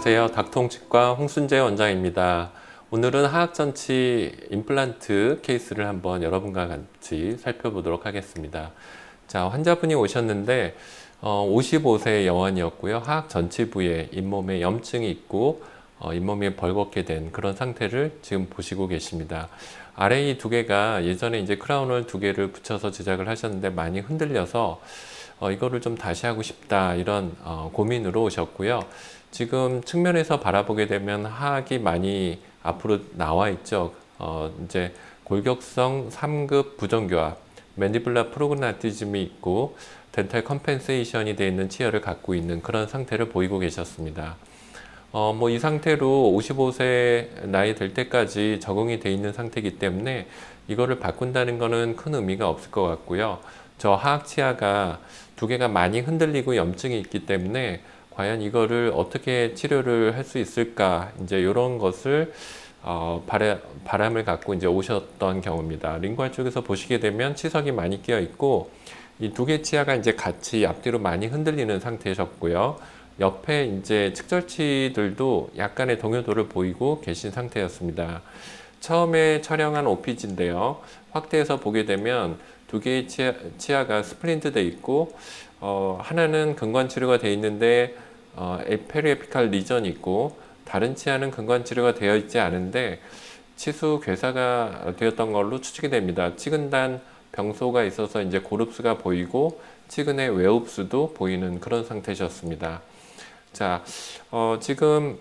안녕하세요. 닥통치과 홍순재 원장입니다. 오늘은 하악전치 임플란트 케이스를 한번 여러분과 같이 살펴보도록 하겠습니다. 자, 환자분이 오셨는데 55세 여원이었고요. 하악 전치 부에 잇몸에 염증이 있고 잇몸이 벌겋게 된 그런 상태를 지금 보시고 계십니다. 아래 이 두 개가 예전에 이제 크라운을 두 개를 붙여서 제작을 하셨는데 많이 흔들려서 이거를 좀 다시 하고 싶다 이런 고민으로 오셨고요. 지금 측면에서 바라보게 되면 하악이 많이 앞으로 나와 있죠. 이제 골격성 3급 부정교합, 맨디블라 프로그나티즘이 있고 덴탈 컴펜세이션이 되어 있는 치아를 갖고 있는 그런 상태를 보이고 계셨습니다. 뭐 이 상태로 55세 나이 될 때까지 적응이 돼 있는 상태이기 때문에 이거를 바꾼다는 거는 큰 의미가 없을 것 같고요. 저 하악 치아가 두 개가 많이 흔들리고 염증이 있기 때문에 과연 이거를 어떻게 치료를 할 수 있을까 이제 이런 것을 바람을 갖고 이제 오셨던 경우입니다. 링구알 쪽에서 보시게 되면 치석이 많이 끼어 있고 이 두 개 치아가 이제 같이 앞뒤로 많이 흔들리는 상태셨고요. 옆에 이제 측절치들도 약간의 동요도를 보이고 계신 상태였습니다. 처음에 촬영한 OPG인데요. 확대해서 보게 되면 두 개의 치아가 스플린트 돼 있고 하나는 근관 치료가 돼 있는데 페리에피칼 리전이 있고 다른 치아는 근관 치료가 되어 있지 않은데 치수 괴사가 되었던 걸로 추측이 됩니다. 치근단 병소가 있어서 이제 고릅수가 보이고 치근의 외흡수도 보이는 그런 상태셨습니다. 자, 지금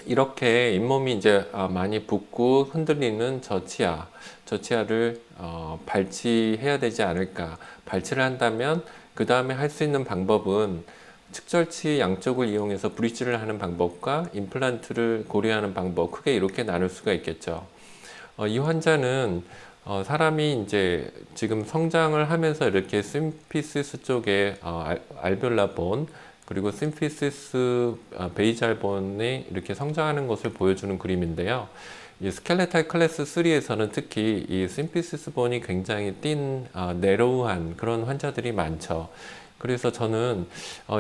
이렇게 잇몸이 이제 많이 붓고 흔들리는 저 치아를 발치해야 되지 않을까. 발치를 한다면 그 다음에 할 수 있는 방법은 측절치 양쪽을 이용해서 브릿지를 하는 방법과 임플란트를 고려하는 방법, 크게 이렇게 나눌 수가 있겠죠. 이 환자는 사람이 이제 지금 성장을 하면서 이렇게 심피시스 쪽에 알베올라본 그리고 심피시스 베이잘본이 이렇게 성장하는 것을 보여주는 그림인데요. 이 스켈레탈 클래스 3에서는 특히 이 심피시스 본이 굉장히 띈 내로우한 그런 환자들이 많죠. 그래서 저는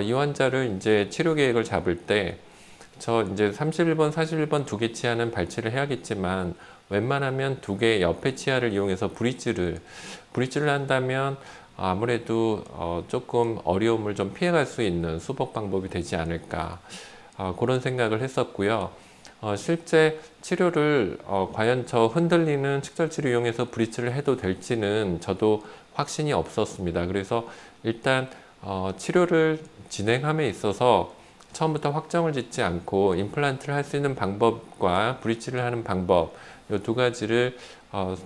이 환자를 이제 치료 계획을 잡을 때 저 이제 31번, 41번 두 개 치아는 발치를 해야겠지만 웬만하면 두 개 옆에 치아를 이용해서 브릿지를 한다면 아무래도 조금 어려움을 좀 피해갈 수 있는 수법 방법이 되지 않을까 그런 생각을 했었고요. 실제 치료를 과연 저 흔들리는 측절치를 이용해서 브릿지를 해도 될지는 저도 확신이 없었습니다. 그래서 일단 치료를 진행함에 있어서 처음부터 확정을 짓지 않고 임플란트를 할 수 있는 방법과 브릿지를 하는 방법 이 두 가지를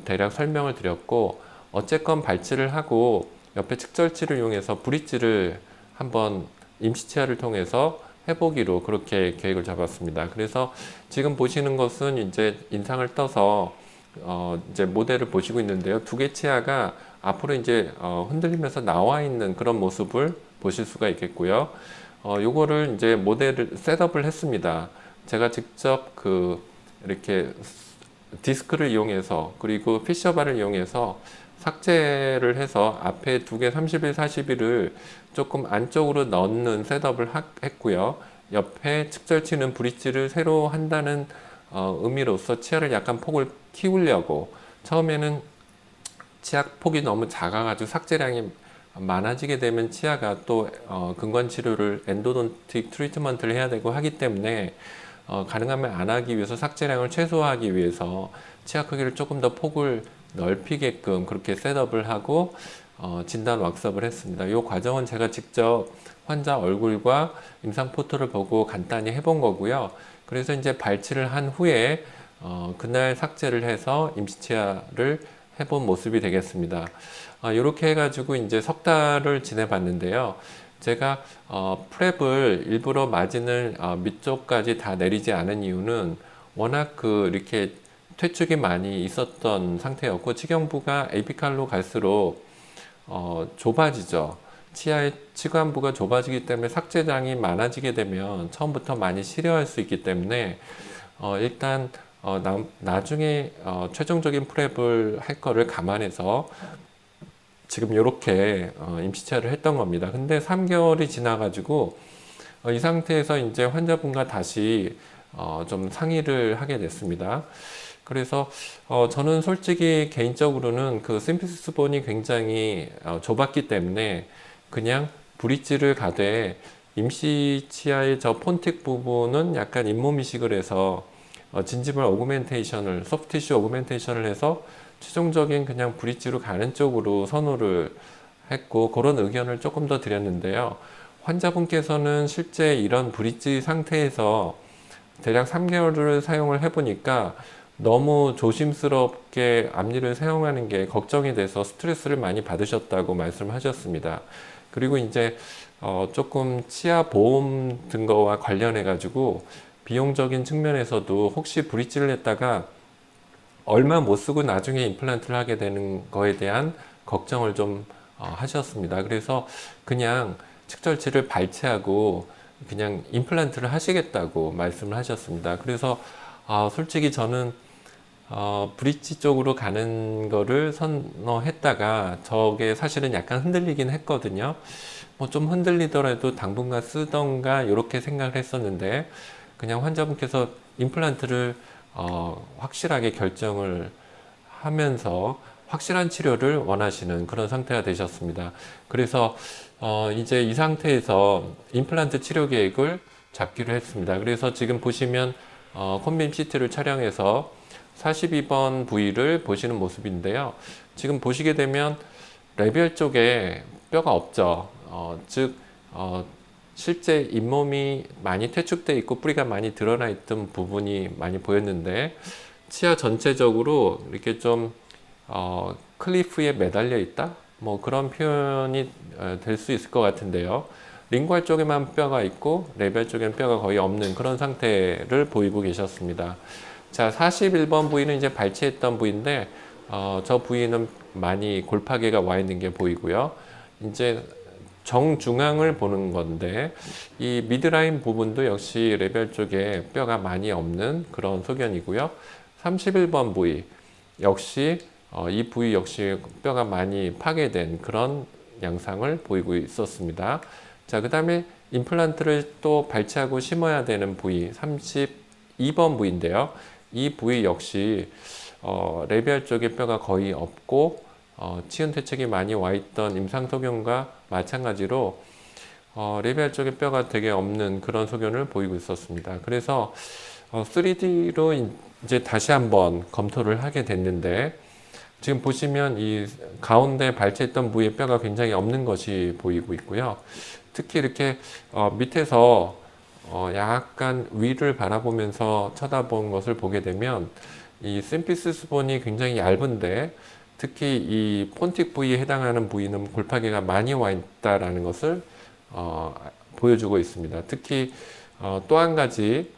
대략 설명을 드렸고 어쨌건 발치를 하고 옆에 측절치를 이용해서 브릿지를 한번 임시치아를 통해서 해보기로 그렇게 계획을 잡았습니다. 그래서 지금 보시는 것은 이제 인상을 떠서 이제 모델을 보시고 있는데요. 두 개 치아가 앞으로 이제 흔들리면서 나와 있는 그런 모습을 보실 수가 있겠고요. 요거를 이제 모델을 셋업을 했습니다. 제가 직접 이렇게 디스크를 이용해서 그리고 피셔바를 이용해서 삭제를 해서 앞에 두 개 31, 41을 조금 안쪽으로 넣는 셋업을 했고요. 옆에 측절치는 브릿지를 새로 한다는 의미로서 치아를 약간 폭을 키우려고 처음에는 치아 폭이 너무 작아가지고 삭제량이 많아지게 되면 치아가 또 근관 치료를 엔도돈틱 트리트먼트를 해야 되고 하기 때문에 가능하면 안 하기 위해서 삭제량을 최소화하기 위해서 치아 크기를 조금 더 폭을 넓히게끔 그렇게 셋업을 하고 진단 왁스업을 했습니다. 이 과정은 제가 직접 환자 얼굴과 임상 포토를 보고 간단히 해본 거고요. 그래서 이제 발치를 한 후에 그날 삭제를 해서 임시치아를 해본 모습이 되겠습니다. 이렇게 해가지고 이제 석 달을 지내봤는데요. 제가 프랩을 일부러 마진을 밑쪽까지 다 내리지 않은 이유는 워낙 이렇게 퇴축이 많이 있었던 상태였고 치경부가 에피칼로 갈수록 좁아지죠. 치아의 치관부가 좁아지기 때문에 삭제량이 많아지게 되면 처음부터 많이 실효할 수 있기 때문에 일단 나중에 최종적인 프랩을 할 거를 감안해서 지금 이렇게 임시치아를 했던 겁니다. 근데 3개월이 지나가지고 이 상태에서 이제 환자분과 다시 좀 상의를 하게 됐습니다. 그래서 저는 솔직히 개인적으로는 그 심피스본이 굉장히 좁았기 때문에 그냥 브릿지를 가되 임시 치아의 저 폰틱 부분은 약간 잇몸 이식을 해서 진지발 오그멘테이션을 소프티슈 오그멘테이션을 해서 최종적인 그냥 브릿지로 가는 쪽으로 선호를 했고 그런 의견을 조금 더 드렸는데요. 환자분께서는 실제 이런 브릿지 상태에서 대략 3개월을 사용을 해보니까 너무 조심스럽게 앞니를 사용하는 게 걱정이 돼서 스트레스를 많이 받으셨다고 말씀하셨습니다. 그리고 이제 조금 치아 보험 등거와 관련해 가지고 비용적인 측면에서도 혹시 브릿지를 했다가 얼마 못 쓰고 나중에 임플란트를 하게 되는 거에 대한 걱정을 좀 하셨습니다. 그래서 그냥 측절치를 발치하고 그냥 임플란트를 하시겠다고 말씀을 하셨습니다. 그래서 솔직히 저는 브릿지 쪽으로 가는 거를 선호했다가 저게 사실은 약간 흔들리긴 했거든요. 뭐 좀 흔들리더라도 당분간 쓰던가 이렇게 생각을 했었는데 그냥 환자분께서 임플란트를 확실하게 결정을 하면서 확실한 치료를 원하시는 그런 상태가 되셨습니다. 그래서 이제 이 상태에서 임플란트 치료 계획을 잡기로 했습니다. 그래서 지금 보시면 콘빔 CT를 촬영해서 42번 부위를 보시는 모습인데요. 지금 보시게 되면 레비얼 쪽에 뼈가 없죠. 즉 실제 잇몸이 많이 퇴축되어 있고 뿌리가 많이 드러나 있던 부분이 많이 보였는데 치아 전체적으로 이렇게 좀 클리프에 매달려 있다? 뭐 그런 표현이 될 수 있을 것 같은데요. 링괄 쪽에만 뼈가 있고 레벨 쪽에는 뼈가 거의 없는 그런 상태를 보이고 계셨습니다. 자, 41번 부위는 이제 발치했던 부위인데 저 부위는 많이 골파계가 와 있는 게 보이고요. 이제 정중앙을 보는 건데 이 미드라인 부분도 역시 레벨 쪽에 뼈가 많이 없는 그런 소견이고요. 31번 부위 역시 이 부위 역시 뼈가 많이 파괴된 그런 양상을 보이고 있었습니다. 자, 그 다음에 임플란트를 또 발치하고 심어야 되는 부위 32번 부위인데요. 이 부위 역시 레비얼 쪽에 뼈가 거의 없고 치은 퇴책이 많이 와 있던 임상 소견과 마찬가지로 레비얼 쪽에 뼈가 되게 없는 그런 소견을 보이고 있었습니다. 그래서 3D로 이제 다시 한번 검토를 하게 됐는데 지금 보시면 이 가운데 발치했던 부위에 뼈가 굉장히 없는 것이 보이고 있고요. 특히 이렇게 밑에서 약간 위를 바라보면서 쳐다본 것을 보게 되면 이 심피시스 본이 굉장히 얇은데 특히 이 폰틱 부위에 해당하는 부위는 골파계가 많이 와 있다라는 것을 보여주고 있습니다. 특히 또 한 가지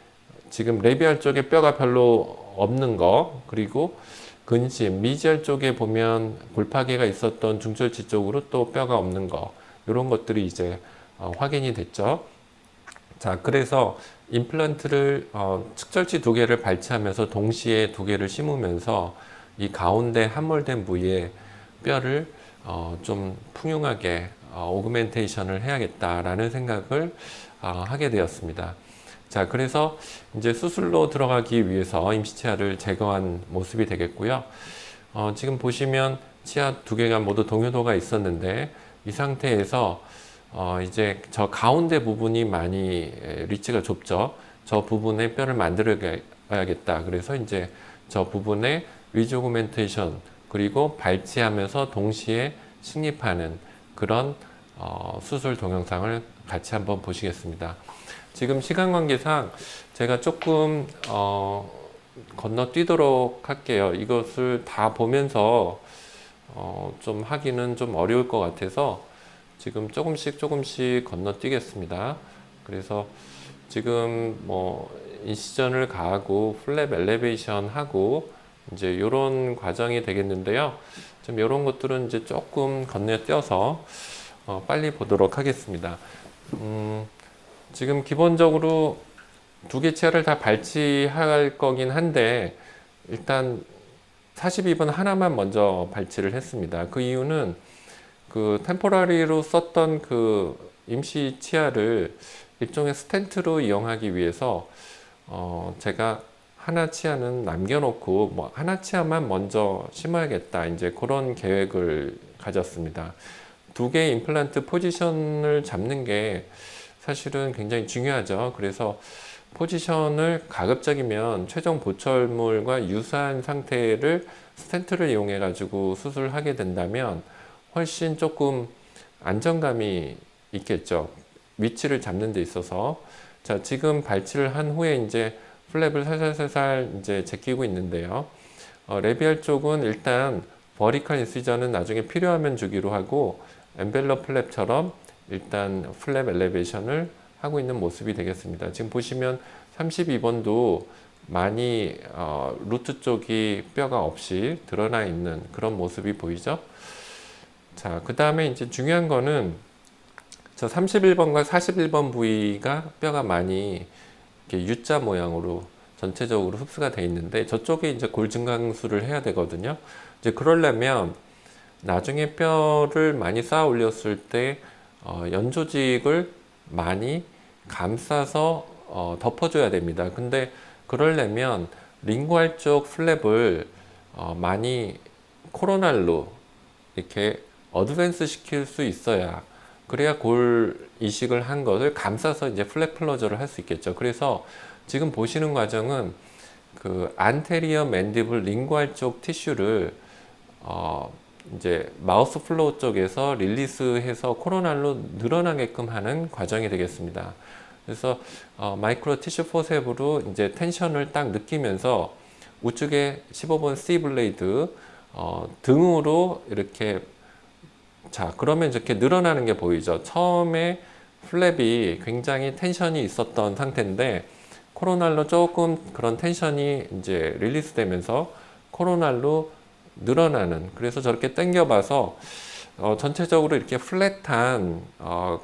지금 레비얼 쪽에 뼈가 별로 없는 거 그리고 근심, 미지얼 쪽에 보면 골파계가 있었던 중절치 쪽으로 또 뼈가 없는 거 이런 것들이 이제 확인이 됐죠. 자, 그래서 임플란트를 측절치 2개를 발치하면서 동시에 2개를 심으면서 이 가운데 함몰된 부위에 뼈를 좀 풍요하게 오그멘테이션을 해야겠다라는 생각을 하게 되었습니다. 자, 그래서 이제 수술로 들어가기 위해서 임시치아를 제거한 모습이 되겠고요. 지금 보시면 치아 2개가 모두 동요도가 있었는데 이 상태에서 이제 저 가운데 부분이 많이 리치가 좁죠. 저 부분에 뼈를 만들어 가야겠다. 그래서 이제 저 부분에 위즈 오그멘테이션 그리고 발치하면서 동시에 식립하는 그런 수술 동영상을 같이 한번 보시겠습니다. 지금 시간 관계상 제가 조금 건너뛰도록 할게요. 이것을 다 보면서 좀 하기는 좀 어려울 것 같아서 지금 조금씩 건너뛰겠습니다. 그래서 지금 뭐 인시전을 가하고 플랩 엘리베이션 하고 이제 이런 과정이 되겠는데요. 좀 이런 것들은 이제 조금 건너뛰어서 빨리 보도록 하겠습니다. 지금 기본적으로 2개 치아를 다 발치할 거긴 한데 일단 42번 하나만 먼저 발치를 했습니다. 그 이유는 그 템포라리로 썼던 그 임시 치아를 일종의 스텐트로 이용하기 위해서 제가 하나 치아는 남겨놓고 뭐 하나 치아만 먼저 심어야겠다, 이제 그런 계획을 가졌습니다. 두 개의 임플란트 포지션을 잡는 게 사실은 굉장히 중요하죠. 그래서 포지션을 가급적이면 최종 보철물과 유사한 상태를 스텐트를 이용해 가지고 수술하게 된다면 훨씬 조금 안정감이 있겠죠. 위치를 잡는 데 있어서. 자, 지금 발치를 한 후에 이제 플랩을 살살살살 이제 제끼고 있는데요. 레비알 쪽은 일단 버리컬 인시전은 나중에 필요하면 주기로 하고, 엔벨럽 플랩처럼 일단 플랩 엘리베이션을 하고 있는 모습이 되겠습니다. 지금 보시면 32번도 많이 루트 쪽이 뼈가 없이 드러나 있는 그런 모습이 보이죠. 자, 그 다음에 이제 중요한 거는 저 31번과 41번 부위가 뼈가 많이 이렇게 U자 모양으로 전체적으로 흡수가 되어 있는데, 저쪽에 이제 골 증강수를 해야 되거든요. 이제 그러려면 나중에 뼈를 많이 쌓아 올렸을 때 연조직을 많이 감싸서 덮어줘야 됩니다. 근데 그러려면 링구알 쪽 플랩을 많이 코로날로 이렇게 어드밴스 시킬 수 있어야, 그래야 골 이식을 한 것을 감싸서 이제 플랩 클로저를 할 수 있겠죠. 그래서 지금 보시는 과정은 그 안테리어 맨디블 링구알 쪽 티슈를 이제 마우스 플로우 쪽에서 릴리스해서 코로날로 늘어나게끔 하는 과정이 되겠습니다. 그래서 마이크로 티슈 포셉으로 이제 텐션을 딱 느끼면서 우측에 15번 C 블레이드 등으로 이렇게, 자, 그러면 이렇게 늘어나는 게 보이죠. 처음에 플랩이 굉장히 텐션이 있었던 상태인데 코로날로 조금 그런 텐션이 이제 릴리스 되면서 코로날로 늘어나는, 그래서 저렇게 당겨봐서 전체적으로 이렇게 플랫한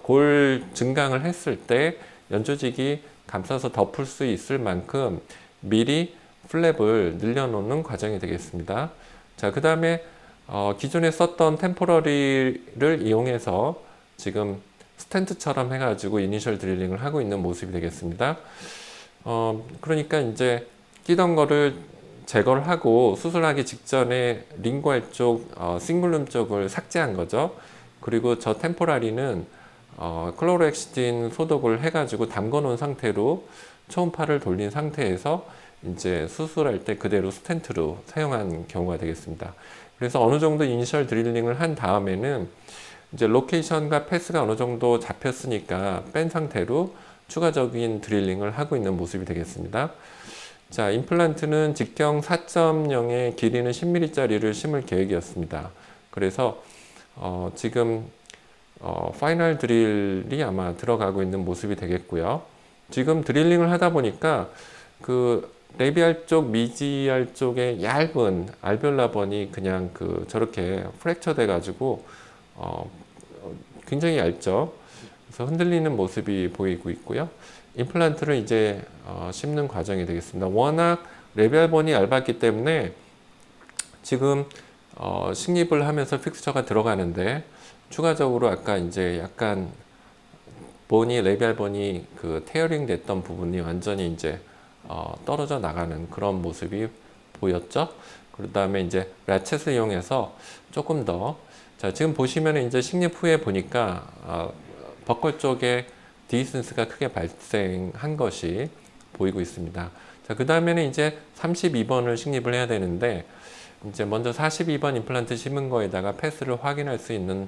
골 증강을 했을 때 연조직이 감싸서 덮을 수 있을 만큼 미리 플랩을 늘려놓는 과정이 되겠습니다. 자, 그 다음에 기존에 썼던 템포러리를 이용해서 지금 스텐트처럼 해가지고 이니셜 드릴링을 하고 있는 모습이 되겠습니다. 그러니까 이제 끼던 거를 제거를 하고 수술하기 직전에 링구알 쪽, 싱글룸 쪽을 삭제한 거죠. 그리고 저 템포라리는 클로로엑시딘 소독을 해가지고 담궈 놓은 상태로 초음파를 돌린 상태에서 이제 수술할 때 그대로 스텐트로 사용한 경우가 되겠습니다. 그래서 어느 정도 이니셜 드릴링을 한 다음에는 이제 로케이션과 패스가 어느 정도 잡혔으니까 뺀 상태로 추가적인 드릴링을 하고 있는 모습이 되겠습니다. 자, 임플란트는 직경 4.0의 길이는 10mm짜리를 심을 계획이었습니다. 그래서 지금 파이널 드릴이 아마 들어가고 있는 모습이 되겠고요. 지금 드릴링을 하다 보니까 그 레비알 쪽, 미지알 쪽에 얇은 알베올라번이 그냥 저렇게 프랙처 돼가지고 굉장히 얇죠. 그래서 흔들리는 모습이 보이고 있고요. 임플란트를 이제 심는 과정이 되겠습니다. 워낙 레비알번이 얇았기 때문에 지금 식립을 하면서 픽스처가 들어가는데, 추가적으로 아까 이제 약간 레비알번이 테어링 됐던 부분이 완전히 이제 떨어져 나가는 그런 모습이 보였죠. 그 다음에 이제 라쳇을 이용해서 조금 더, 자, 지금 보시면 이제 식립 후에 보니까 버클 쪽에 디스턴스가 크게 발생한 것이 보이고 있습니다. 자, 그 다음에는 이제 32번을 식립을 해야 되는데, 이제 먼저 42번 임플란트 심은 거에다가 패스를 확인할 수 있는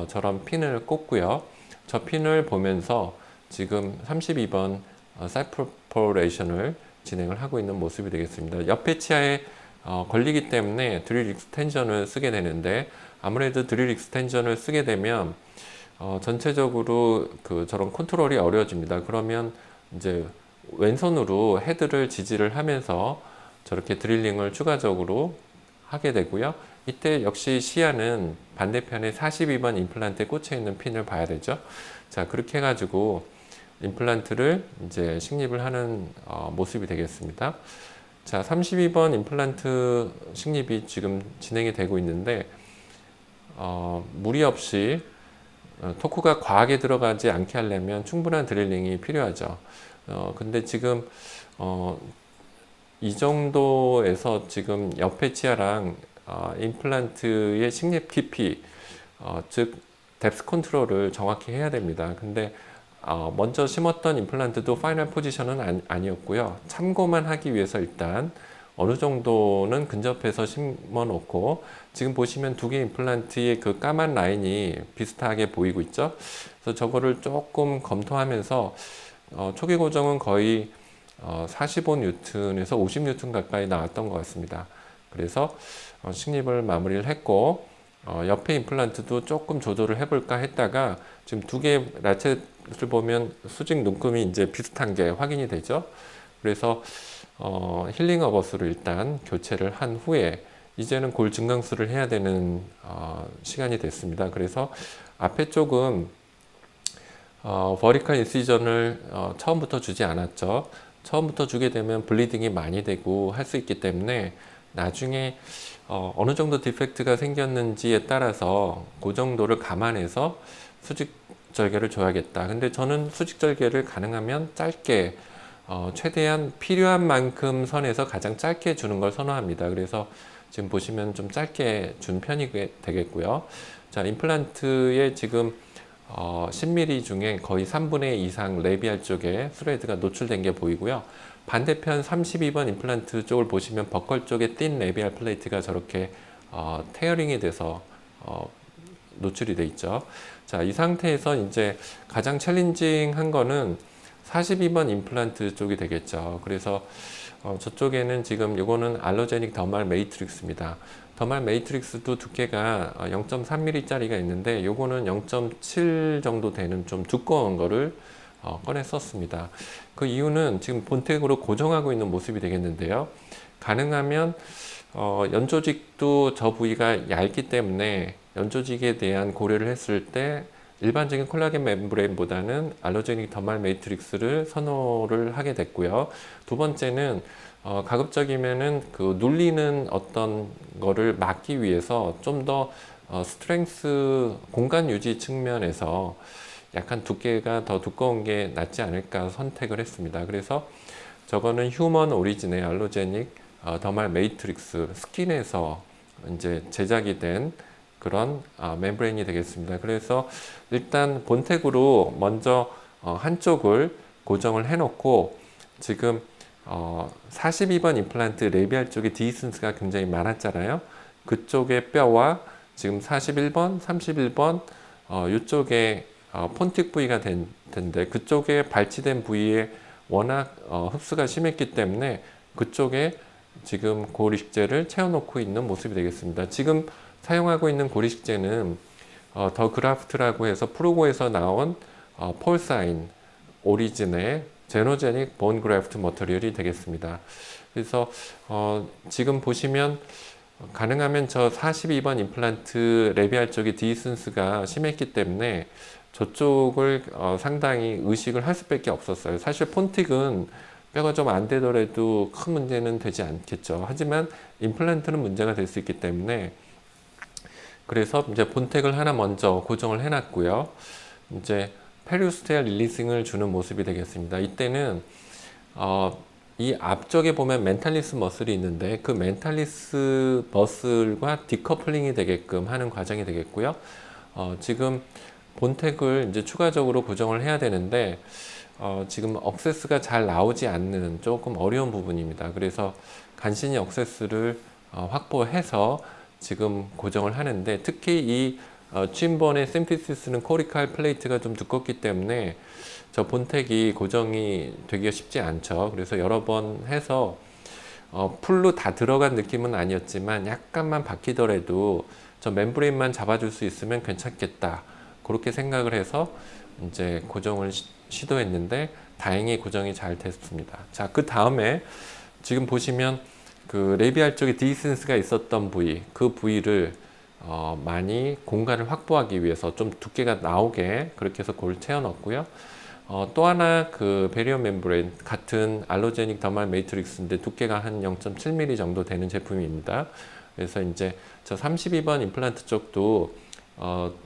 저런 핀을 꽂고요. 저 핀을 보면서 지금 32번 사이퍼포레이션을 진행을 하고 있는 모습이 되겠습니다. 옆에 치아에 걸리기 때문에 드릴 익스텐전을 쓰게 되는데, 아무래도 드릴 익스텐전을 쓰게 되면 전체적으로 저런 컨트롤이 어려워집니다. 그러면 이제 왼손으로 헤드를 지지를 하면서 저렇게 드릴링을 추가적으로 하게 되고요. 이때 역시 시야는 반대편에 42번 임플란트에 꽂혀 있는 핀을 봐야 되죠. 자, 그렇게 해가지고 임플란트를 이제 식립을 하는 모습이 되겠습니다. 자, 32번 임플란트 식립이 지금 진행이 되고 있는데 무리 없이 토크가 과하게 들어가지 않게 하려면 충분한 드릴링이 필요하죠. 근데 지금 이 정도에서 지금 옆에 치아랑 임플란트의 식립 깊이, 즉 뎁스 컨트롤을 정확히 해야 됩니다. 근데 먼저 심었던 임플란트도 파이널 포지션은 아니었고요. 참고만 하기 위해서 일단 어느 정도는 근접해서 심어 놓고, 지금 보시면 두 개 임플란트의 그 까만 라인이 비슷하게 보이고 있죠. 그래서 저거를 조금 검토하면서 초기 고정은 거의 45N에서 50N 가까이 나왔던 것 같습니다. 그래서 식립을 마무리를 했고, 옆에 임플란트도 조금 조절을 해볼까 했다가 지금 두 개 라쳇을 보면 수직 눈금이 이제 비슷한 게 확인이 되죠. 그래서 힐링 어버스로 일단 교체를 한 후에 이제는 골 증강수를 해야 되는 시간이 됐습니다. 그래서 앞에 쪽은 버리칼 인시전을 처음부터 주지 않았죠. 처음부터 주게 되면 블리딩이 많이 되고 할 수 있기 때문에 나중에 어느 정도 디펙트가 생겼는지에 따라서 그 정도를 감안해서 수직 절개를 줘야겠다. 근데 저는 수직 절개를 가능하면 짧게, 최대한 필요한 만큼 선에서 가장 짧게 주는 걸 선호합니다. 그래서 지금 보시면 좀 짧게 준 편이 되겠고요. 자, 임플란트에 지금 10mm 중에 거의 3분의 2 이상 레비알 쪽에 스레드가 노출된 게 보이고요. 반대편 32번 임플란트 쪽을 보시면 버컬 쪽에 띤 레비알 플레이트가 저렇게 테어링이 돼서 노출이 돼 있죠. 자, 이 상태에서 이제 가장 챌린징한 거는 42번 임플란트 쪽이 되겠죠. 그래서 저쪽에는 지금 요거는 알로제닉 더말 매트릭스입니다. 더말 매트릭스도 두께가 0.3mm 짜리가 있는데 요거는 0.7 정도 되는 좀 두꺼운 거를 꺼내 썼습니다. 그 이유는 지금 본텍으로 고정하고 있는 모습이 되겠는데요. 가능하면 연조직도 저 부위가 얇기 때문에 연조직에 대한 고려를 했을 때 일반적인 콜라겐 멤브레인보다는 알로제닉 더말 매트릭스를 선호를 하게 됐고요. 두 번째는 가급적이면은 그 눌리는 어떤 거를 막기 위해서 좀 더 스트렝스 공간 유지 측면에서 약간 두께가 더 두꺼운 게 낫지 않을까 선택을 했습니다. 그래서 저거는 휴먼 오리진의 알로제닉 더말 매트릭스 스킨에서 이제 제작이 된 그런 멤브레인이 되겠습니다. 그래서 일단 본텍으로 먼저 한쪽을 고정을 해놓고, 지금 42번 임플란트 레비알 쪽에 디스턴스가 굉장히 많았잖아요. 그쪽의 뼈와 지금 41번, 31번 이쪽에 폰틱 부위가 된 텐데, 그쪽에 발치된 부위에 워낙 흡수가 심했기 때문에 그쪽에 지금 고리식재를 채워놓고 있는 모습이 되겠습니다. 지금 사용하고 있는 고리식재는 더 그라프트라고 해서 프로고에서 나온 폴사인 오리진의 제노제닉 본 그래프트 머터리얼이 되겠습니다. 그래서 지금 보시면 가능하면 저 42번 임플란트 레비알 쪽에 디스턴스가 심했기 때문에 저쪽을 상당히 의식을 할 수밖에 없었어요. 사실 폰틱은 뼈가 좀 안 되더라도 큰 문제는 되지 않겠죠. 하지만 임플란트는 문제가 될 수 있기 때문에, 그래서 이제 본텍을 하나 먼저 고정을 해놨고요. 이제 페리오스테알 릴리싱을 주는 모습이 되겠습니다. 이때는 이 앞쪽에 보면 멘탈리스 머슬이 있는데 그 멘탈리스 머슬과 디커플링이 되게끔 하는 과정이 되겠고요. 지금 본텍을 이제 추가적으로 고정을 해야 되는데 지금 억세스가 잘 나오지 않는 조금 어려운 부분입니다. 그래서 간신히 억세스를 확보해서 지금 고정을 하는데, 특히 이 쥐인본의 심피시스는 코리칼 플레이트가 좀 두껍기 때문에 저 본텍이 고정이 되기가 쉽지 않죠. 그래서 여러 번 해서 풀로 다 들어간 느낌은 아니었지만 약간만 박히더라도 저 멤브레인만 잡아줄 수 있으면 괜찮겠다, 그렇게 생각을 해서 이제 고정을 시도했는데 다행히 고정이 잘 됐습니다. 자, 그 다음에 지금 보시면 그 레비알 쪽에 디스턴스가 있었던 부위, 그 부위를 많이 공간을 확보하기 위해서 좀 두께가 나오게 그렇게 해서 골 채워 넣었고요. 또 하나 그 베리어 멤브레인 같은 알로제닉 더말 매트릭스인데 두께가 한 0.7mm 정도 되는 제품입니다. 그래서 이제 저 32번 임플란트 쪽도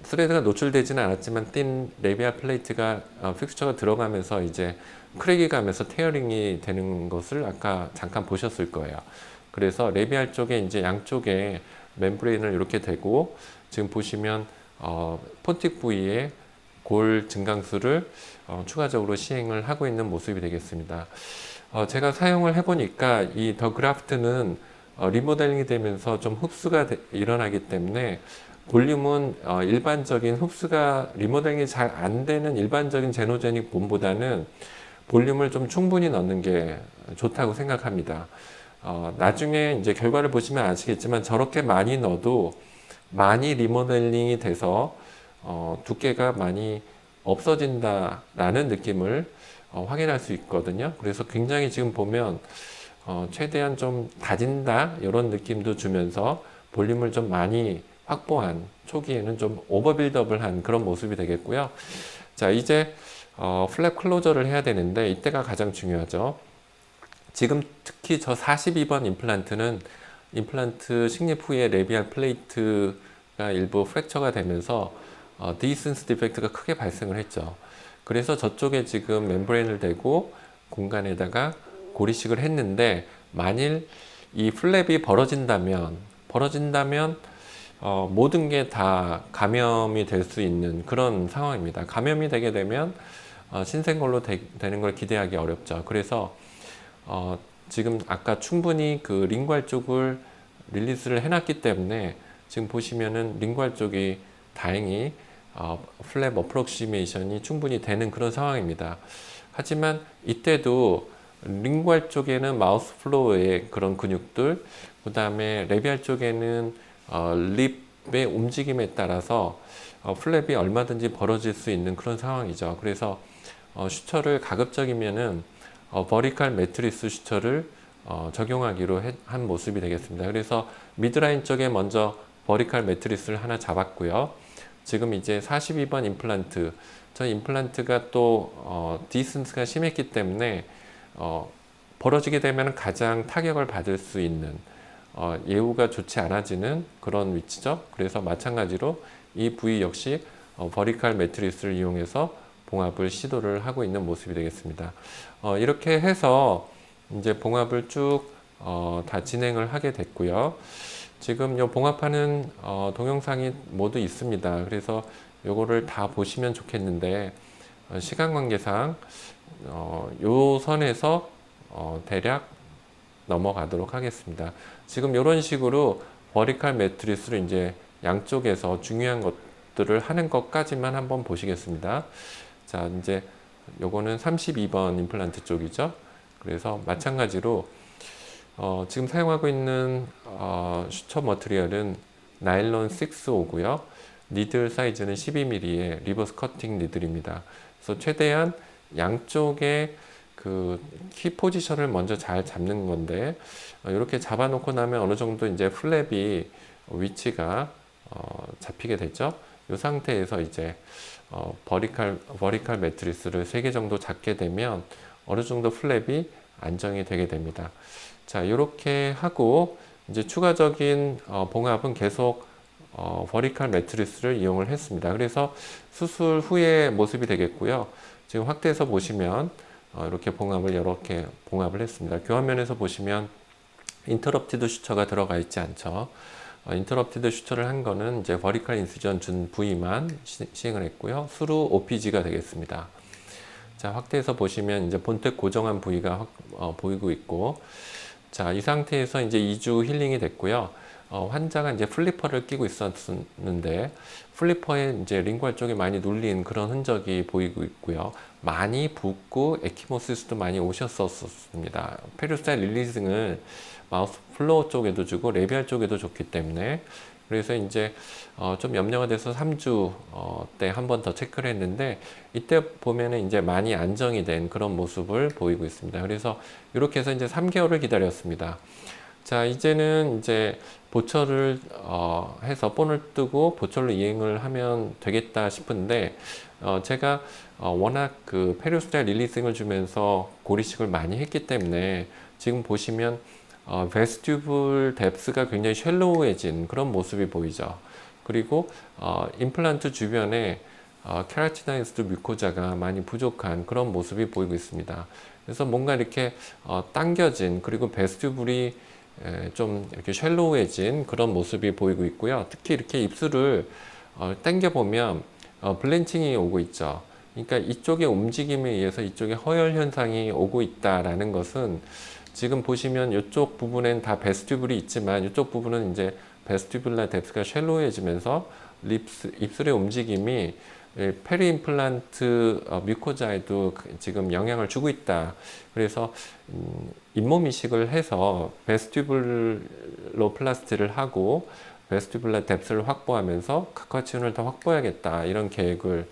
스레드가 노출되지는 않았지만 띤 레비알 플레이트가 픽스처가 들어가면서 이제 크랙이 가면서 테어링이 되는 것을 아까 잠깐 보셨을 거예요. 그래서 레비알 쪽에 이제 양쪽에 멤브레인을 이렇게 대고 지금 보시면 폰틱 부위에 골 증강수를 추가적으로 시행을 하고 있는 모습이 되겠습니다. 제가 사용을 해보니까 이 더 그라프트는 리모델링이 되면서 좀 흡수가 일어나기 때문에 볼륨은 일반적인 흡수가 리모델링이 잘 안 되는 일반적인 제노제닉 봄보다는 볼륨을 좀 충분히 넣는 게 좋다고 생각합니다. 나중에 이제 결과를 보시면 아시겠지만 저렇게 많이 넣어도 많이 리모델링이 돼서 두께가 많이 없어진다라는 느낌을 확인할 수 있거든요. 그래서 굉장히 지금 보면 최대한 좀 다진다 이런 느낌도 주면서 볼륨을 좀 많이 확보한 초기에는 좀 오버 빌드업을 한 그런 모습이 되겠고요. 자, 이제 플랩 클로저를 해야 되는데 이때가 가장 중요하죠. 지금 특히 저 42번 임플란트는 임플란트 식립 후에 레비알 플레이트가 일부 프랙처가 되면서 디센스 디펙트가 크게 발생을 했죠. 그래서 저쪽에 지금 멤브레인을 대고 공간에다가 고리식을 했는데 만일 이 플랩이 벌어진다면 모든 게 다 감염이 될 수 있는 그런 상황입니다. 감염이 되게 되면 신생걸로 되는 걸 기대하기 어렵죠. 그래서 지금 아까 충분히 그 링괄 쪽을 릴리스를 해놨기 때문에 지금 보시면은 링괄 쪽이 다행히 플랩 어프록시메이션이 충분히 되는 그런 상황입니다. 하지만 이때도 링괄 쪽에는 마우스 플로어의 그런 근육들, 그 다음에 레비알 쪽에는 립의 움직임에 따라서 플랩이 얼마든지 벌어질 수 있는 그런 상황이죠. 그래서 슈처를 가급적이면은 버리칼 매트리스 슈처를 적용하기로 한 모습이 되겠습니다. 그래서 미드라인 쪽에 먼저 버리칼 매트리스를 하나 잡았고요. 지금 이제 42번 임플란트, 저 임플란트가 또 디센스가 심했기 때문에 벌어지게 되면 가장 타격을 받을 수 있는 예후가 좋지 않아지는 그런 위치죠. 그래서 마찬가지로 이 부위 역시 버리칼 매트리스를 이용해서 봉합을 시도를 하고 있는 모습이 되겠습니다. 이렇게 해서 이제 봉합을 쭉 다 진행을 하게 됐고요. 지금 요 봉합하는 동영상이 모두 있습니다. 그래서 요거를 다 보시면 좋겠는데 시간 관계상 요 선에서 대략 넘어가도록 하겠습니다. 지금 이런 식으로 버리칼 매트리스를 이제 양쪽에서 중요한 것들을 하는 것까지만 한번 보시겠습니다. 자, 이제 요거는 32번 임플란트 쪽이죠. 그래서 마찬가지로 지금 사용하고 있는 슈처 머티리얼은 나일론 6호고요. 니들 사이즈는 12mm의 리버스 커팅 니들입니다. 그래서 최대한 양쪽에 그 키 포지션을 먼저 잘 잡는 건데 이렇게 잡아놓고 나면 어느 정도 이제 플랩이 위치가 잡히게 되죠. 이 상태에서 이제 버리칼 매트리스를 3개 정도 잡게 되면 어느 정도 플랩이 안정이 되게 됩니다. 자, 이렇게 하고 이제 추가적인 봉합은 계속 버리칼 매트리스를 이용을 했습니다. 그래서 수술 후의 모습이 되겠고요. 지금 확대해서 보시면 이렇게 봉합을 이렇게 봉합을 했습니다. 교환면에서 보시면 인터럽티드 슈처가 들어가 있지 않죠. 인터럽티드 슈처를 한 거는 이제 버리칼 인시전 준 부위만 시행을 했고요. 수루 OPG가 되겠습니다. 자, 확대해서 보시면 이제 본텍 고정한 부위가 보이고 있고, 자, 이 상태에서 이제 2주 힐링이 됐고요. 환자가 이제 플리퍼를 끼고 있었는데 플리퍼에 이제 링괄 쪽에 많이 눌린 그런 흔적이 보이고 있고요. 많이 붓고 에키모시스도 많이 오셨었습니다. 페리스타일 릴리징을 마우스 플로어 쪽에도 주고 레비알 쪽에도 줬기 때문에 그래서 이제 좀 염려가 돼서 3주 때 한 번 더 체크를 했는데 이때 보면은 이제 많이 안정이 된 그런 모습을 보이고 있습니다. 그래서 이렇게 해서 이제 3개월을 기다렸습니다. 자, 이제는 이제 보철을 해서 본을 뜨고 보철로 이행을 하면 되겠다 싶은데 제가 워낙 그 페리스타일 릴리징을 주면서 고리식을 많이 했기 때문에 지금 보시면 베스튜블 뎁스가 굉장히 쉘로우해진 그런 모습이 보이죠. 그리고 임플란트 주변에 케라티나이즈드 뮤코자가 많이 부족한 그런 모습이 보이고 있습니다. 그래서 뭔가 이렇게 당겨진, 그리고 베스튜블이 좀 이렇게 쉘로우해진 그런 모습이 보이고 있고요. 특히 이렇게 입술을 당겨 보면 블렌칭이 오고 있죠. 그러니까 이쪽의 움직임에 의해서 이쪽에 허열 현상이 오고 있다라는 것은, 지금 보시면 이쪽 부분엔 다 베스튜블이 있지만 이쪽 부분은 이제 베스튜블라 뎁스가 쉘로우해지면서 입술의 움직임이 페리 임플란트 뮤코자에도 지금 영향을 주고 있다. 그래서 잇몸 이식을 해서 베스튜블로플라스티를 하고 베스튜블라 뎁스를 확보하면서 각화치원을 더 확보해야겠다, 이런 계획을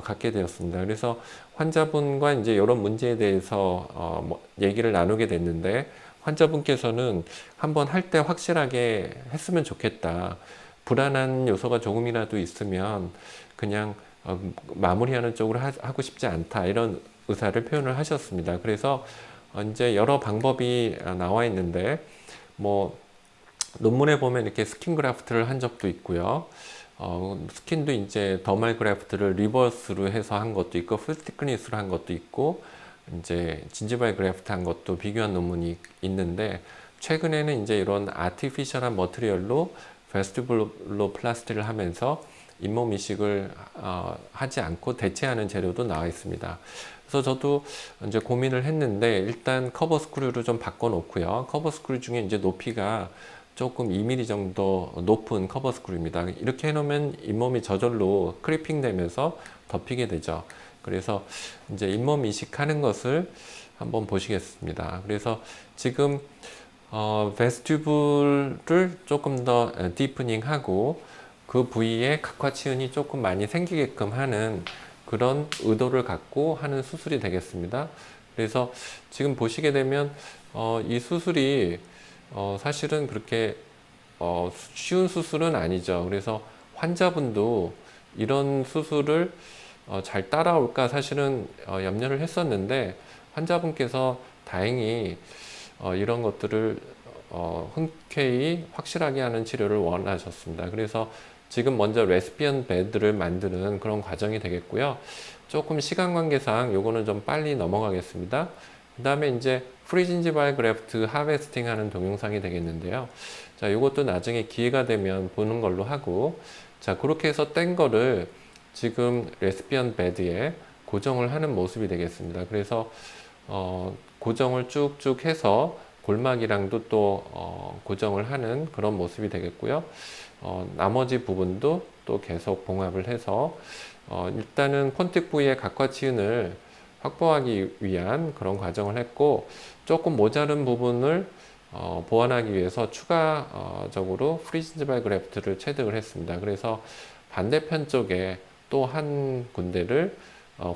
갖게 되었습니다. 그래서 환자분과 이제 이런 문제에 대해서 얘기를 나누게 됐는데, 환자분께서는 한번 할 때 확실하게 했으면 좋겠다. 불안한 요소가 조금이라도 있으면 그냥 마무리하는 쪽으로 하고 싶지 않다, 이런 의사를 표현을 하셨습니다. 그래서 이제 여러 방법이 나와 있는데, 뭐 논문에 보면 이렇게 스킨 그래프트를 한 적도 있고요. 스킨도 이제 더말 그래프트를 리버스로 해서 한 것도 있고, 풀 티크니스로 한 것도 있고, 이제 진지발 그래프트 한 것도 비교한 논문이 있는데, 최근에는 이제 이런 아티피셜한 머티리얼로 베스튜블로 플라스티를 하면서 잇몸 이식을 하지 않고 대체하는 재료도 나와 있습니다. 그래서 저도 이제 고민을 했는데, 일단 커버 스크류를 좀 바꿔 놓고요. 커버 스크류 중에 이제 높이가 조금 2mm 정도 높은 커버 스크류입니다. 이렇게 해놓으면 잇몸이 저절로 크리핑 되면서 덮이게 되죠. 그래서 이제 잇몸 이식하는 것을 한번 보시겠습니다. 그래서 지금 베스튜블을 조금 더 디프닝 하고 그 부위에 각화치은이 조금 많이 생기게끔 하는 그런 의도를 갖고 하는 수술이 되겠습니다. 그래서 지금 보시게 되면 이 수술이 사실은 그렇게 쉬운 수술은 아니죠. 그래서 환자분도 이런 수술을 잘 따라올까 사실은 염려를 했었는데, 환자분께서 다행히 이런 것들을 흔쾌히 확실하게 하는 치료를 원하셨습니다. 그래서 지금 먼저 레스피언 베드를 만드는 그런 과정이 되겠고요. 조금 시간 관계상 요거는 좀 빨리 넘어가겠습니다. 그 다음에 이제 프리진지발 그래프트 하베스팅 하는 동영상이 되겠는데요. 자, 이것도 나중에 기회가 되면 보는 걸로 하고, 자, 그렇게 해서 뗀 거를 지금 레스피언 베드에 고정을 하는 모습이 되겠습니다. 그래서 고정을 쭉쭉 해서 골막이랑도 또 고정을 하는 그런 모습이 되겠고요. 나머지 부분도 또 계속 봉합을 해서 일단은 폰틱 부위의 각화치은을 확보하기 위한 그런 과정을 했고, 조금 모자른 부분을 보완하기 위해서 추가적으로 프리진지발 그래프트를 체득을 했습니다. 그래서 반대편 쪽에 또 한 군데를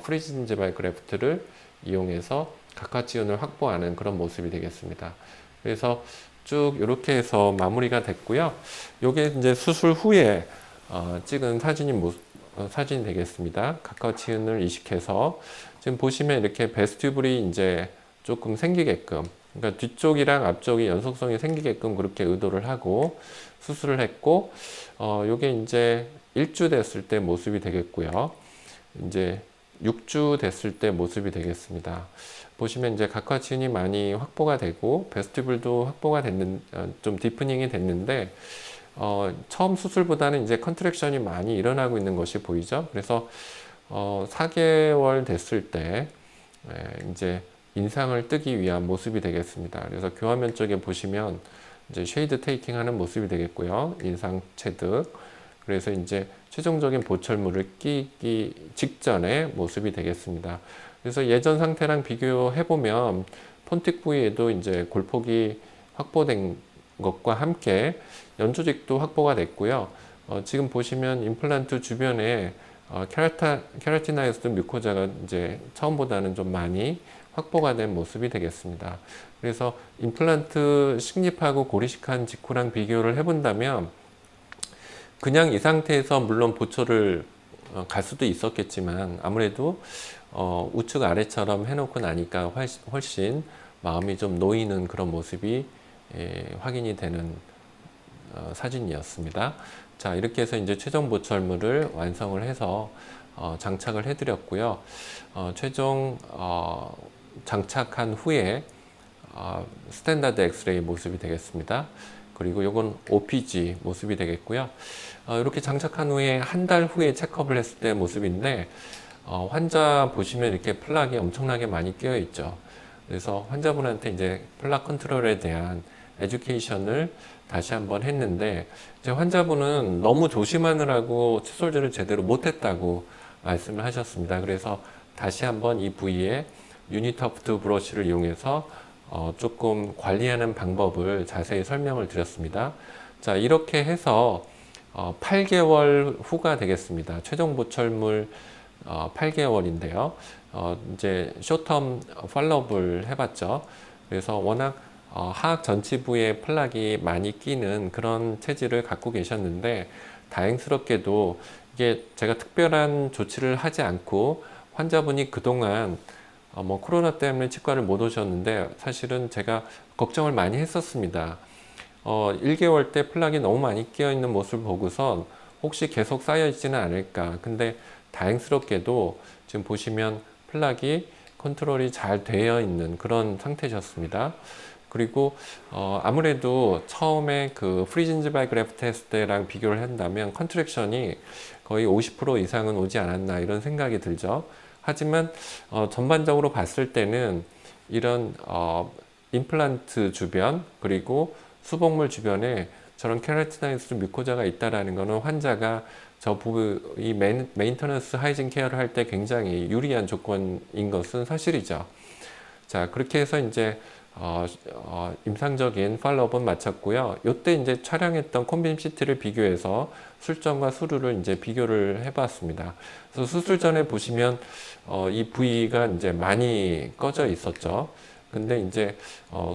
프리진지발 그래프트를 이용해서 각화치은을 확보하는 그런 모습이 되겠습니다. 그래서 쭉 이렇게 해서 마무리가 됐고요. 요게 이제 수술 후에 찍은 사진이 되겠습니다. 각화치은을 이식해서 지금 보시면 이렇게 베스튜블이 이제 조금 생기게끔, 그러니까 뒤쪽이랑 앞쪽이 연속성이 생기게끔 그렇게 의도를 하고 수술을 했고, 요게 이제 1주 됐을 때 모습이 되겠고요. 이제 6주 됐을 때 모습이 되겠습니다. 보시면 이제 각화치은이 많이 확보가 되고 베스튜블도 확보가 좀 디프닝이 됐는데, 처음 수술보다는 이제 컨트랙션이 많이 일어나고 있는 것이 보이죠. 그래서 4개월 됐을 때 이제 인상을 뜨기 위한 모습이 되겠습니다. 그래서 교화면 쪽에 보시면 이제 쉐이드 테이킹 하는 모습이 되겠고요. 인상 체득. 그래서 이제 최종적인 보철물을 끼기 직전의 모습이 되겠습니다. 그래서 예전 상태랑 비교해 보면 폰틱 부위에도 이제 골폭이 확보된 것과 함께 연조직도 확보가 됐고요. 지금 보시면 임플란트 주변에 케라티나이즈드 뮤코자가 이제 처음보다는 좀 많이 확보가 된 모습이 되겠습니다. 그래서 임플란트 식립하고 고리식한 직후랑 비교를 해본다면, 그냥 이 상태에서 물론 보초를 갈 수도 있었겠지만, 아무래도 우측 아래처럼 해놓고 나니까 훨씬 마음이 좀 놓이는 그런 모습이 확인이 되는 사진이었습니다. 자, 이렇게 해서 이제 최종 보철물을 완성을 해서 장착을 해드렸고요. 최종 장착한 후에 스탠다드 엑스레이 모습이 되겠습니다. 그리고 이건 OPG 모습이 되겠고요. 이렇게 장착한 후에 한 달 후에 체크업을 했을 때 모습인데 환자 보시면 이렇게 플락이 엄청나게 많이 끼어 있죠. 그래서 환자분한테 이제 플락 컨트롤에 대한 에듀케이션을 다시 한번 했는데 이제 환자분은 너무 조심하느라고 칫솔질을 제대로 못했다고 말씀을 하셨습니다. 그래서 다시 한번 이 부위에 유니터프트 브러쉬를 이용해서 조금 관리하는 방법을 자세히 설명을 드렸습니다. 자, 이렇게 해서 8개월 후가 되겠습니다. 최종 보철물 8개월인데요. 이제 쇼텀 팔로업을 해봤죠. 그래서 워낙 하악 전치부에 플락이 많이 끼는 그런 체질을 갖고 계셨는데 다행스럽게도 이게 제가 특별한 조치를 하지 않고 환자분이 그동안 코로나 때문에 치과를 못 오셨는데 사실은 제가 걱정을 많이 했었습니다. 1개월 때 플락이 너무 많이 끼어 있는 모습을 보고선 혹시 계속 쌓여 있지는 않을까. 근데 다행스럽게도 지금 보시면 플락이 컨트롤이 잘 되어 있는 그런 상태셨습니다. 그리고 아무래도 처음에 그 프리진지발 그래프트 했을 때랑 비교를 한다면 컨트랙션이 거의 50% 이상은 오지 않았나 이런 생각이 들죠. 하지만 전반적으로 봤을 때는 이런 임플란트 주변 그리고 수복물 주변에 저런 케라티나이즈 뮤코자가 있다라는 것은 환자가 저 부위 메인터넌스 하이진 케어를 할 때 굉장히 유리한 조건인 것은 사실이죠. 자, 그렇게 해서 이제 임상적인 팔로업은 마쳤고요. 이때 이제 촬영했던 콤빔 CT를 비교해서 술전과 수루를 이제 비교를 해봤습니다. 그래서 수술 전에 보시면 이 부위가 이제 많이 꺼져 있었죠. 근데 이제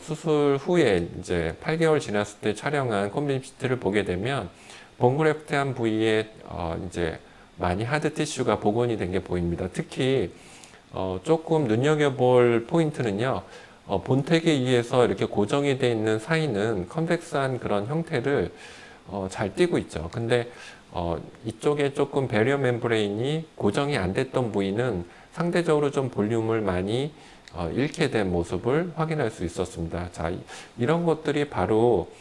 수술 후에 이제 8개월 지났을 때 촬영한 콤빔 CT를 보게 되면 본그래프트한 부위에 이제 많이 하드 티슈가 복원이 된 게 보입니다. 특히 조금 눈여겨볼 포인트는요. 본택에 의해서 이렇게 고정이 되어 있는 사이는 컨벡스한 그런 형태를 잘 띄고 있죠. 근데 이쪽에 조금 배리어 멤브레인이 고정이 안 됐던 부위는 상대적으로 좀 볼륨을 많이 잃게 된 모습을 확인할 수 있었습니다. 자, 이런 것들이 바로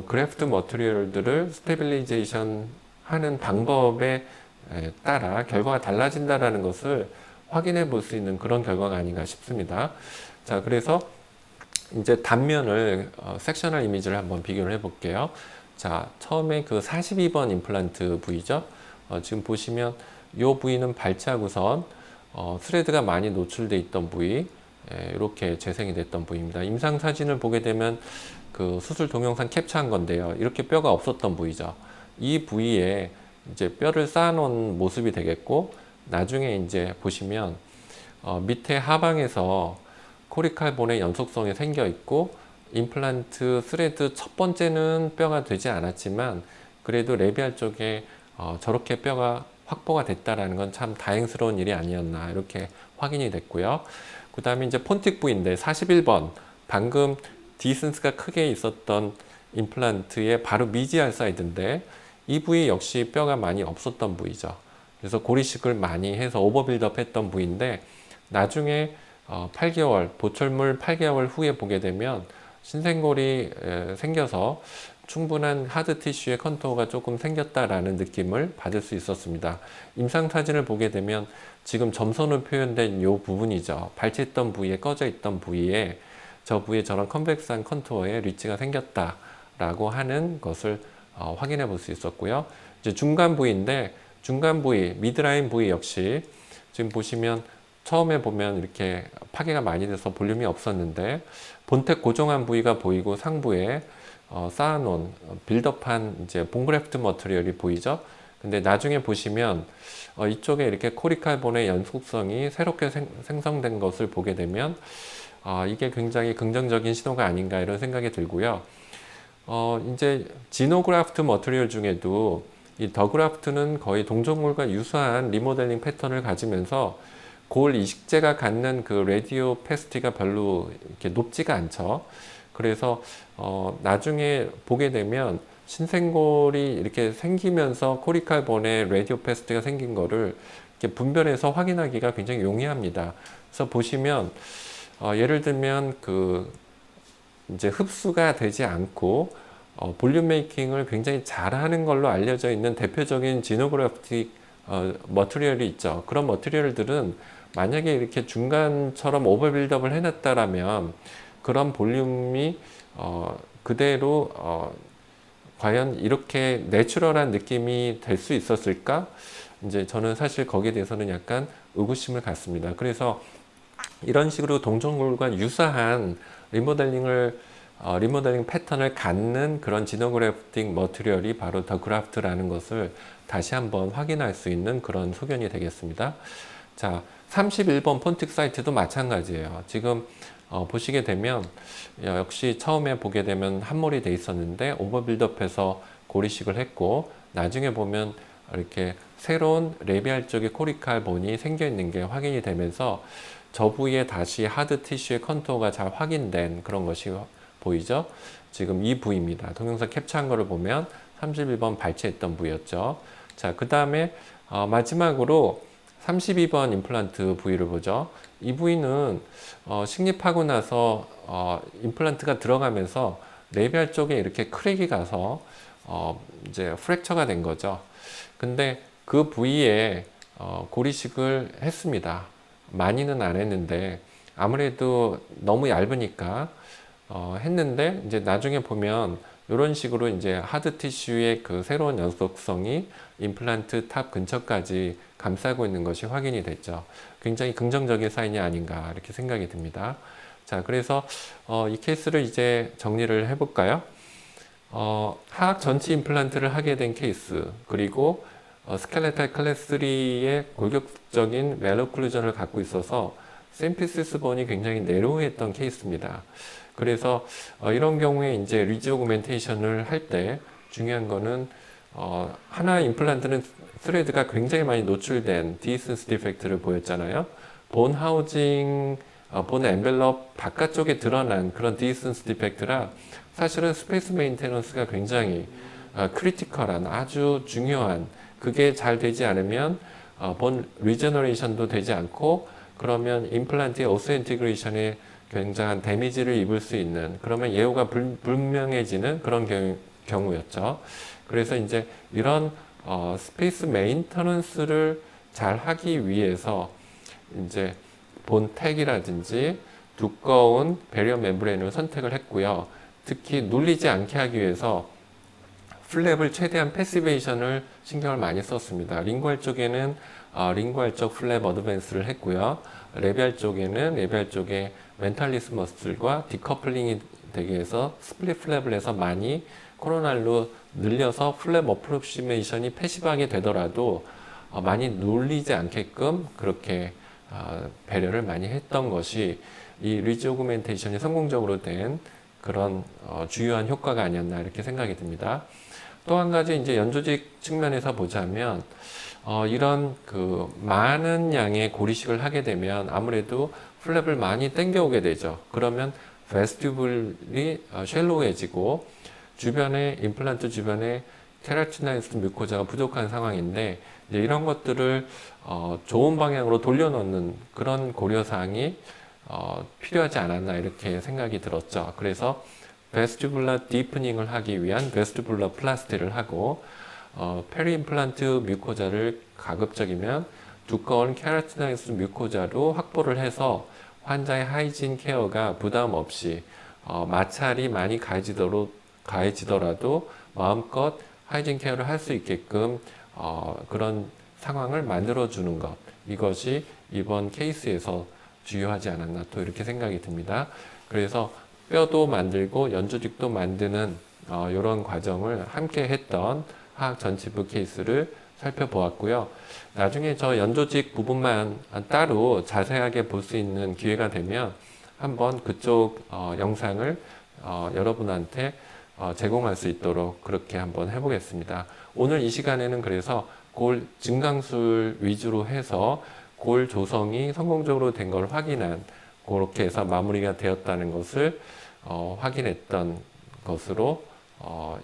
그래프트 머티리얼들을 스테빌리제이션 하는 방법에 따라 결과가 달라진다는 것을 확인해 볼 수 있는 그런 결과가 아닌가 싶습니다. 자, 그래서 이제 단면을 섹셔널 이미지를 한번 비교를 해 볼게요. 자, 처음에 그 42번 임플란트 부위죠. 지금 보시면 이 부위는 발치하고선 스레드가 많이 노출돼 있던 부위, 이렇게 재생이 됐던 부위입니다. 임상 사진을 보게 되면 그 수술 동영상 캡처한 건데요. 이렇게 뼈가 없었던 부위죠. 이 부위에 이제 뼈를 쌓아놓은 모습이 되겠고, 나중에 이제 보시면 밑에 하방에서 코리칼본의 연속성이 생겨 있고 임플란트 스레드 첫 번째는 뼈가 되지 않았지만 그래도 레비알 쪽에 저렇게 뼈가 확보가 됐다라는 건 참 다행스러운 일이 아니었나 이렇게 확인이 됐고요. 그 다음에 이제 폰틱 부위인데 41번 방금 디슨스가 크게 있었던 임플란트의 바로 미지알 사이드인데 이 부위 역시 뼈가 많이 없었던 부위죠. 그래서 고리식을 많이 해서 오버빌드업 했던 부위인데 나중에 8개월, 보철물 8개월 후에 보게 되면 신생골이 생겨서 충분한 하드 티슈의 컨투어가 조금 생겼다라는 느낌을 받을 수 있었습니다. 임상 사진을 보게 되면 지금 점선으로 표현된 이 부분이죠. 발치했던 부위에 꺼져 있던 부위에 저 부위에 저런 컨벡스한 컨투어에 리치가 생겼다라고 하는 것을 확인해 볼 수 있었고요. 이제 중간 부위인데 중간 부위, 미드라인 부위 역시 지금 보시면 처음에 보면 이렇게 파괴가 많이 돼서 볼륨이 없었는데 본택 고정한 부위가 보이고 상부에 쌓아놓은 빌드업한 이제 본그래프트 머티리얼이 보이죠. 근데 나중에 보시면 이쪽에 이렇게 코리칼본의 연속성이 새롭게 생성된 것을 보게 되면 이게 굉장히 긍정적인 신호가 아닌가 이런 생각이 들고요. 이제 지노그래프트 머티리얼 중에도 이 더그래프트는 거의 동종물과 유사한 리모델링 패턴을 가지면서 골 이식제가 갖는 그 레디오 패시티가 별로 이렇게 높지가 않죠. 그래서 나중에 보게 되면 신생골이 이렇게 생기면서 코리칼 본에 레디오패스트가 생긴 거를 이렇게 분별해서 확인하기가 굉장히 용이합니다. 그래서 보시면 예를 들면 그 이제 흡수가 되지 않고 볼륨 메이킹을 굉장히 잘하는 걸로 알려져 있는 대표적인 지노그래픽 머티리얼이 있죠. 그런 머티리얼들은 만약에 이렇게 중간처럼 오버빌드업을 해놨다라면 그런 볼륨이 그대로 과연 이렇게 내추럴한 느낌이 될 수 있었을까? 이제 저는 사실 거기에 대해서는 약간 의구심을 갖습니다. 그래서 이런 식으로 동전골과 유사한 리모델링 패턴을 갖는 그런 지노그래픽 머티리얼이 바로 더 그래프트라는 것을 다시 한번 확인할 수 있는 그런 소견이 되겠습니다. 자, 31번 폰틱 사이트도 마찬가지예요. 지금 보시게 되면 역시 처음에 보게 되면 함몰이 돼 있었는데 오버빌드업해서 고리식을 했고 나중에 보면 이렇게 새로운 레비알 쪽에 코리칼 본이 생겨 있는 게 확인이 되면서 저 부위에 다시 하드 티슈의 컨투어가 잘 확인된 그런 것이 보이죠? 지금 이 부위입니다. 동영상 캡처한 거를 보면 31번 발치했던 부위였죠. 자, 그 다음에 마지막으로 32번 임플란트 부위를 보죠. 이 부위는 식립하고 나서 임플란트가 들어가면서 레비알 쪽에 이렇게 크랙이 가서 이제 프랙처가 된 거죠. 근데 그 부위에 고리식을 했습니다. 많이는 안 했는데 아무래도 너무 얇으니까 했는데 이제 나중에 보면 이런 식으로 이제 하드 티슈의 그 새로운 연속성이 임플란트 탑 근처까지 감싸고 있는 것이 확인이 됐죠. 굉장히 긍정적인 사인이 아닌가 이렇게 생각이 듭니다. 자, 그래서 이 케이스를 이제 정리를 해볼까요? 하악 전치 임플란트를 하게 된 케이스, 그리고 스켈레탈 클래스 3의 골격적인 멜로클루전을 갖고 있어서 심피시스 본이 굉장히 내로우했던 케이스입니다. 그래서 이런 경우에 이제 리지 오그멘테이션을 할 때 중요한 거는 하나의 임플란트는 스레드가 굉장히 많이 노출된 디스턴스 디펙트를 보였잖아요. 본 하우징, 본 엔벨럽 바깥쪽에 드러난 그런 디스턴스 디펙트라 사실은 스페이스 메인테넌스가 굉장히 크리티컬한 아주 중요한, 그게 잘 되지 않으면 본 리제너레이션도 되지 않고 그러면 임플란트의 오스인티그레이션에 굉장한 데미지를 입을 수 있는, 그러면 예후가 불명해지는 그런 경우였죠. 그래서 이제 이런 스페이스 메인터넌스를 잘 하기 위해서 이제 본 택이라든지 두꺼운 배리어 멤브레인을 선택을 했고요. 특히 눌리지 않게 하기 위해서 플랩을 최대한 패시베이션을 신경을 많이 썼습니다. 링구알 쪽에는 링구알 쪽 플랩 어드밴스를 했고요. 레비알 쪽에는 레비알 쪽에 멘탈리스 머슬과 디커플링이 되기 위해서 스플릿 플랩을 해서 많이 코로날로 늘려서 플랩 어프로시메이션이 패시브하게 되더라도 많이 눌리지 않게끔 그렇게 배려를 많이 했던 것이 이 리지 오그멘테이션이 성공적으로 된 그런 주요한 효과가 아니었나 이렇게 생각이 듭니다. 또 한 가지 이제 연조직 측면에서 보자면 이런 그 많은 양의 고리식을 하게 되면 아무래도 플랩을 많이 당겨오게 되죠. 그러면 베스티뷸블이 쉘로해지고 주변에 임플란트 주변에 케라티나이스 뮤코자가 부족한 상황인데 이제 이런 것들을 좋은 방향으로 돌려놓는 그런 고려사항이 필요하지 않았나 이렇게 생각이 들었죠. 그래서 베스티뷸블라 디프닝을 하기 위한 베스티뷸블라 플라스티를 하고 페리 임플란트 뮤코자를 가급적이면 두꺼운 케라티나이스 뮤코자로 확보를 해서 환자의 하이진 케어가 부담 없이 마찰이 많이 가해지더라도 마음껏 하이진 케어를 할 수 있게끔 그런 상황을 만들어 주는 것, 이것이 이번 케이스에서 주요하지 않았나 또 이렇게 생각이 듭니다. 그래서 뼈도 만들고 연조직도 만드는 이런 과정을 함께 했던 하악 전치부 케이스를 살펴보았고요. 나중에 저 연조직 부분만 따로 자세하게 볼 수 있는 기회가 되면 한번 그쪽 영상을 여러분한테 제공할 수 있도록 그렇게 한번 해보겠습니다. 오늘 이 시간에는 그래서 골 증강술 위주로 해서 골 조성이 성공적으로 된 걸 확인한, 그렇게 해서 마무리가 되었다는 것을 확인했던 것으로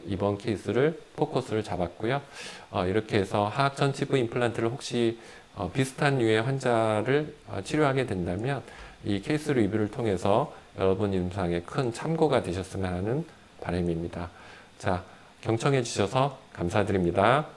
이번 케이스를 포커스를 잡았고요. 이렇게 해서 하악전치부 임플란트를 혹시 비슷한 류의 환자를 치료하게 된다면 이 케이스 리뷰를 통해서 여러분 임상에 큰 참고가 되셨으면 하는 바람입니다. 자, 경청해 주셔서 감사드립니다.